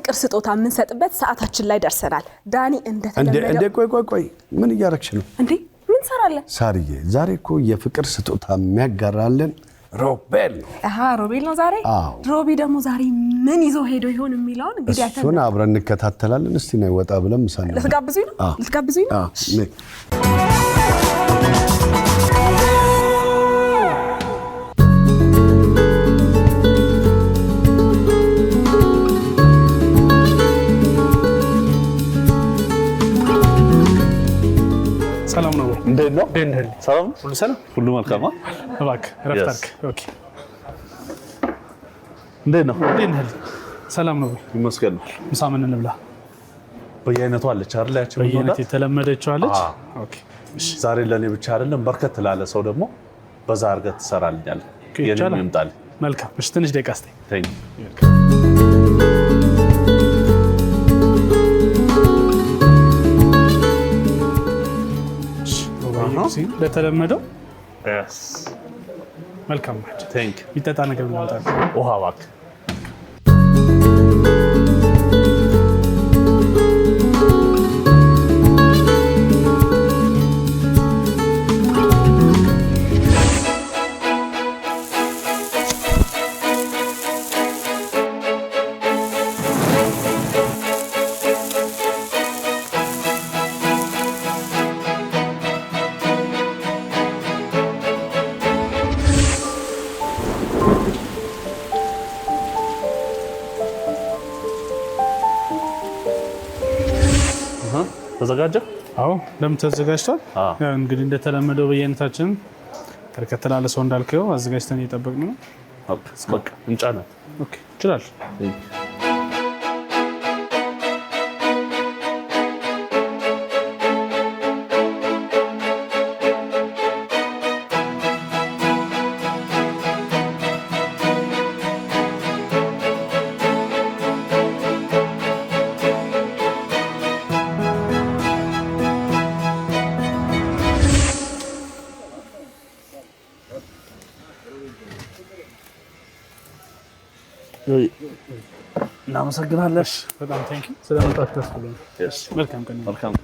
የፍቅር ስጦታ የምንሰጥበት ሰዓታችን ላይ ደርሰናል። ዳኒ እንደተለመደው እንደ ቆይ ምን እያረክሽ ነው እንዴ? ምን ሰራለ? ሳርዬ ዛሬ እኮ የፍቅር ስጦታ የሚያጋራልን ሮቤል ነው። ሮቤል ነው ዛሬ። ሮቢ ደግሞ ዛሬ ምን ይዞ ሄዶ ይሆን የሚለውን እንግዲህ እሱን አብረን እንከታተላለን። እስቲ ነው ወጣ ብለን ምሳሌ ልትጋብዙኝ ነው? ሰላም ነው? እንዴት ነው? ሰላም ሁሉ ሰላም፣ ሁሉ መልካም። እባክህ ረፍት አድርግ። ኦኬ፣ እንዴት ነው? ሰላም ነው? ይመስገን። ምሳ ምን እንብላ? በየአይነቱ አለች አይደል? ያቺ በየአይነት የተለመደችው አለች። ኦኬ፣ እሺ። ዛሬ ለኔ ብቻ አይደለም በርከት ላለ ሰው ደግሞ በዛ አድርገህ ትሰራልኛለህ። የኔም ይምጣል። መልካም። እሺ፣ ትንሽ ደቂቃ እስቲ ተኝ። ለተለመደው yes መልካም ማለት ቴንክ ይጣጣ ነገር ነው። ውሃ እባክህ። ተዘጋጀ? አዎ፣ ለምን ተዘጋጅቷል? ያው እንግዲህ እንደተለመደው በየአይነታችን ተከተላለ ሰው እንዳልከው አዘጋጅተን እየጠበቅን ነው። በቃ እንጫናት። ኦኬ፣ ይችላል። እናመሰግናለን። በጣም ቴንክ ዩ ስለመጣችሁ ደስ ብሎኛል። መልካም ቀን። መልካም።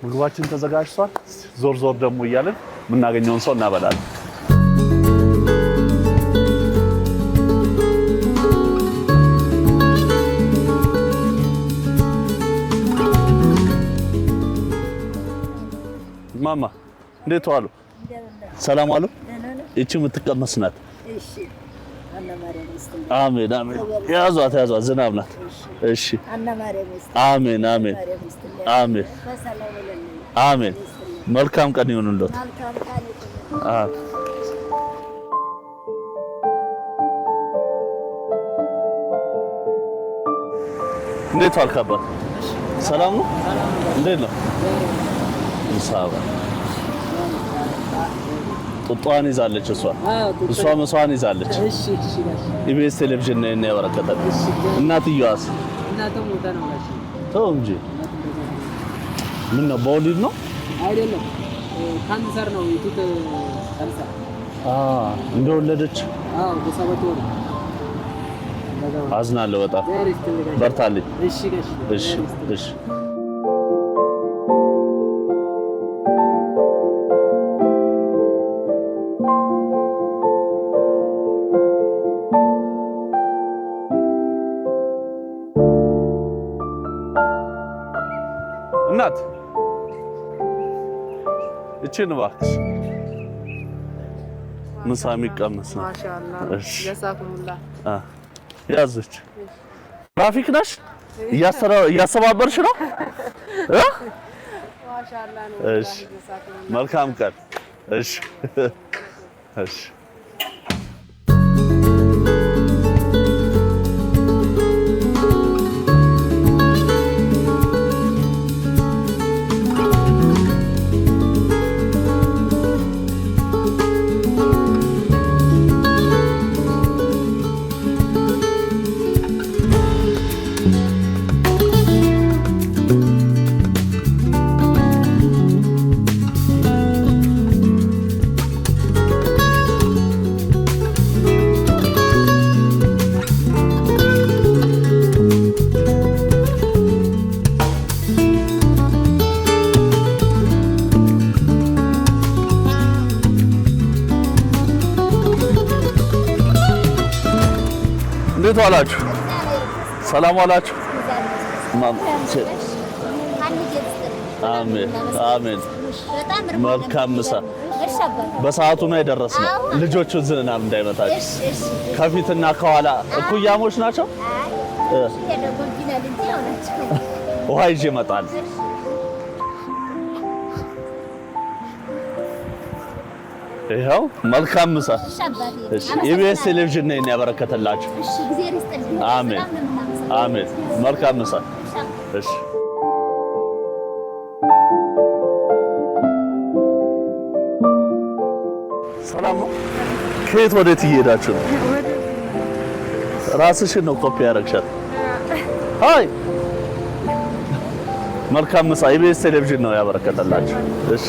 ምግባችን ተዘጋጅቷል። ዞር ደግሞ እያለን የምናገኘውን ሰው እናበላለን። ማማ እንዴት ዋሉ? ሰላም ዋሉ? እቺ የምትቀመስ ናት። እሺ አና ማርያም ይስጥልኝ። አሜን አሜን። ያዟት ዝናብ ናት። እሺ አና ማርያም ይስጥልኝ። አሜን አሜን አሜን አሜን። መልካም ቀን ይሁንልዎት። እንዴት ዋልክ አባት? ሰላም ነው? እንዴት ነው? ምሳባ ጡጧን ይዛለች እሷ መሷን ይዛለች። እሺ እሺ ኢቢኤስ ቴሌቪዥን ነው ያወረከታል። እናትየዋስ? እናተው ሞታ ነው ማለት ተው እንጂ ምን ነው በወሊድ ነው? አይደለም ካንሰር ነው የጡት ካንሰር። እንደወለደች? በሰባት ወር። አዝናለሁ በጣም። በርታልኝ። እሺ እሺ እሺ። እናት እቺን እባክሽ ምሳ የሚቀመስ ነው። ማሻአላህ ጀዛኩሙላህ። ያዘች ትራፊክ ነሽ እያሰባበርሽ ነው? ማሻአላህ ነው። እሺ መልካም ቀን። እሺ እሺ። እንዴት ዋላችሁ? ሰላም ዋላችሁ? አሜን አሜን። መልካም ምሳ። በሰዓቱ ነው የደረስነው። ልጆቹ ዝናብ እንዳይመታችሁ። ከፊትና ከኋላ እኩያሞች ናቸው። ውሃ ይዤ እመጣለሁ። ይኸው መልካም ምሳ። ኢቢኤስ ቴሌቪዥን ነው ያበረከተላችሁ። አሜን አሜን። መልካም ምሳ። እሺ ሰላም ነው። ከየት ወዴት እየሄዳችሁ ነው? ራስሽን ነው ኮፒ ያደረግሻት? አይ መልካም ምሳ። ኢቢኤስ ቴሌቪዥን ነው ያበረከተላችሁ። እሺ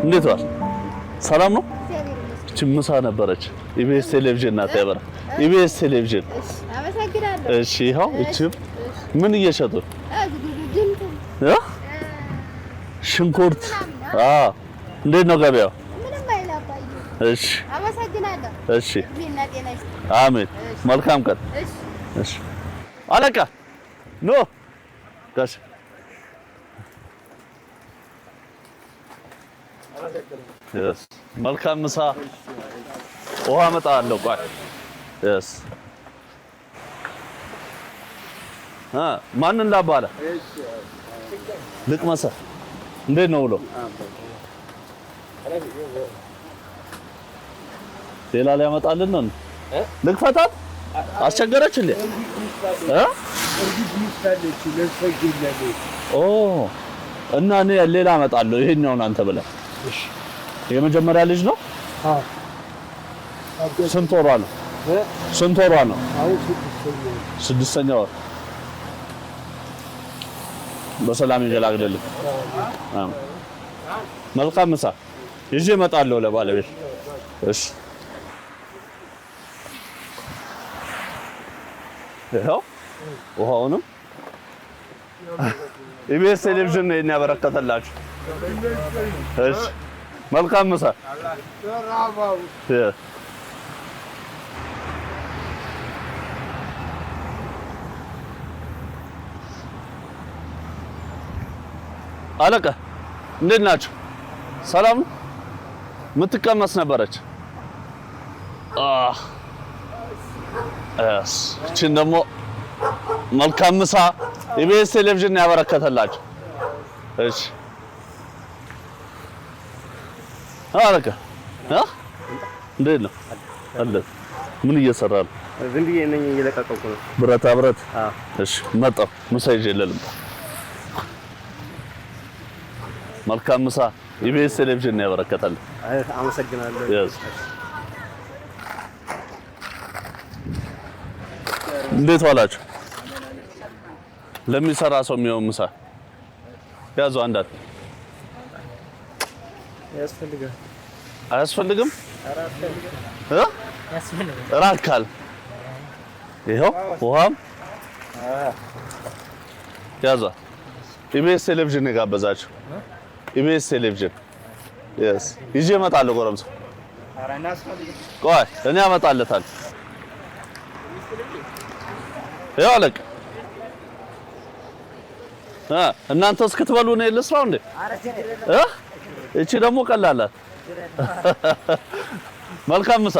እንዴት ዋል? ሰላም ነው? እቺ ምሳ ነበረች። ኢቢኤስ ቴሌቪዥን ናት ያበራ። ኢቢኤስ ቴሌቪዥን። አመሰግናለሁ። እሺ ይኸው እቺ ምን እየሸጡ? ሽንኩርት። እንዴት ነው ገበያው? ምንም አይላባዩ። እሺ አመሰግናለሁ። እሺ አሜን። መልካም ቀን። እሺ አለቃ ኖ ጋሽ Yes. መልካም ምሳ። ውሃ እመጣለሁ። ቆይ yes ማንን ላባለ ልቅመሰ እንዴት ነው ውሎ? ሌላ ሊያመጣልን ነው ልክፈታት። አስቸገረች እንዴ? ኦ እና እኔ ሌላ እመጣለሁ። ይሄኛውን አንተ ብለህ እሺ። የመጀመሪያ ልጅ ነው? አዎ። ስንት ወሯ ነው? ስንት ወሯ ነው? ስድስተኛ ወር። በሰላም ይገላግልልኝ። መልካም ምሳ ይዤ እመጣለሁ ለባለቤት። እሺ ይኸው ውሃውንም ኢቢኤስ ቴሌቪዥን ነው ያበረከተላችሁ። እሺ መልካም ምሳ። አለቃ እንዴት ናችሁ? ሰላም ነው? የምትቀመስ ነበረች። እቺን ደግሞ መልካም ምሳ ኢቢኤስ ቴሌቪዥን ያበረከተላችሁ። እሺ አለቃ እንዴት ነው አለ? ምን እየሰራ ነው? ዝም ብዬ ነኝ እየለቀቀኩ ነው። ብረታ ብረት። እሺ መጣሁ። ምሳ ይዤ ልምጣ። መልካም ምሳ ኢቢኤስ ቴሌቪዥን ያበረከተልኝ። አመሰግናለሁ። እንዴት ዋላችሁ? ለሚሰራ ሰው የሚሆን ምሳ ያዙ። አንዳት ያስፈልጋል። አያስፈልግም? ራካል ይኸው ውሃም ያዟ። ኢቢኤስ ቴሌቪዥን የጋበዛችሁ ኢቢኤስ ቴሌቪዥን ይዤ እመጣለሁ። ጎረምሳ ቆይ እኔ አመጣለታለሁ። ይኸው አለቅ እናንተ እስክትበሉ ነው ልስራው እንዴ? እቺ ደግሞ ቀላላት። መልካም ምሳ